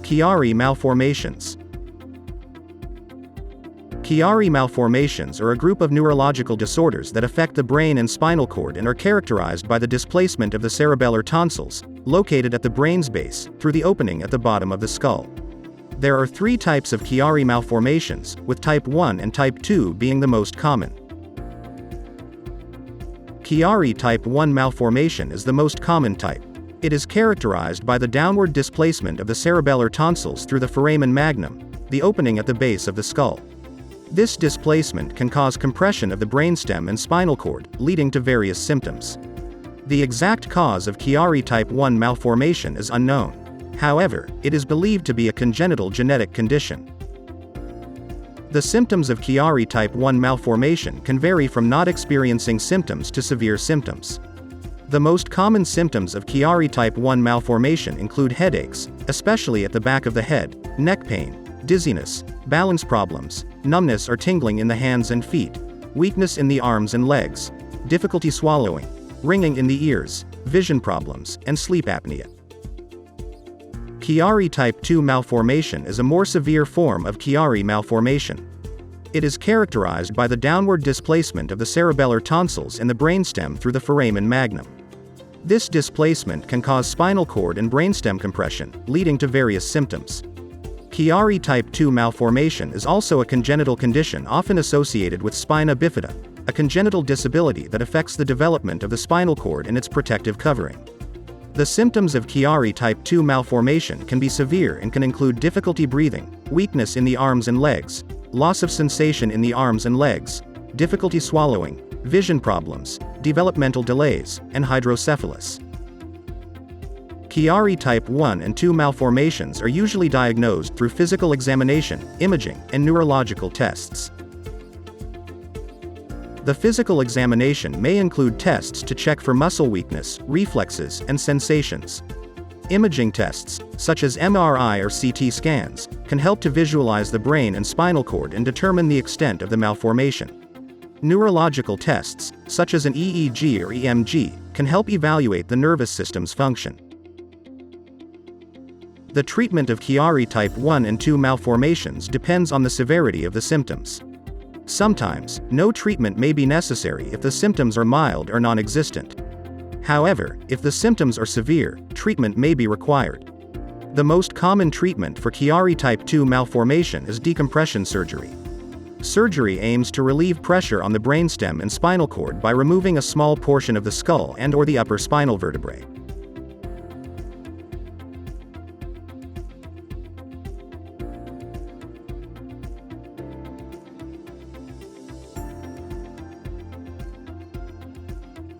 Chiari malformations. Chiari malformations are a group of neurological disorders that affect the brain and spinal cord and are characterized by the displacement of the cerebellar tonsils, located at the brain's base, through the opening at the bottom of the skull. There are 3 types of Chiari malformations, with type 1 and type 2 being the most common. Chiari type 1 malformation is the most common type. It is characterized by the downward displacement of the cerebellar tonsils through the foramen magnum, the opening at the base of the skull. This displacement can cause compression of the brainstem and spinal cord, leading to various symptoms. The exact cause of Chiari type 1 malformation is unknown. However, it is believed to be a congenital genetic condition. The symptoms of Chiari type 1 malformation can vary from not experiencing symptoms to severe symptoms. The most common symptoms of Chiari type 1 malformation include headaches, especially at the back of the head, neck pain, dizziness, balance problems, numbness or tingling in the hands and feet, weakness in the arms and legs, difficulty swallowing, ringing in the ears, vision problems, and sleep apnea. Chiari type 2 malformation is a more severe form of Chiari malformation. It is characterized by the downward displacement of the cerebellar tonsils and the brainstem through the foramen magnum. This displacement can cause spinal cord and brainstem compression, leading to various symptoms. Chiari type 2 malformation is also a congenital condition often associated with spina bifida, a congenital disability that affects the development of the spinal cord and its protective covering. The symptoms of Chiari type 2 malformation can be severe and can include difficulty breathing, weakness in the arms and legs, loss of sensation in the arms and legs, difficulty swallowing, vision problems, developmental delays, and hydrocephalus. Chiari type 1 and 2 malformations are usually diagnosed through physical examination, imaging, and neurological tests. The physical examination may include tests to check for muscle weakness, reflexes, and sensations. Imaging tests, such as MRI or CT scans, can help to visualize the brain and spinal cord and determine the extent of the malformation. Neurological tests, such as an EEG or EMG, can help evaluate the nervous system's function. The treatment of Chiari type 1 and 2 malformations depends on the severity of the symptoms. Sometimes, no treatment may be necessary if the symptoms are mild or non-existent. However, if the symptoms are severe, treatment may be required. The most common treatment for Chiari type 2 malformation is decompression surgery. Surgery aims to relieve pressure on the brainstem and spinal cord by removing a small portion of the skull and/or the upper spinal vertebrae.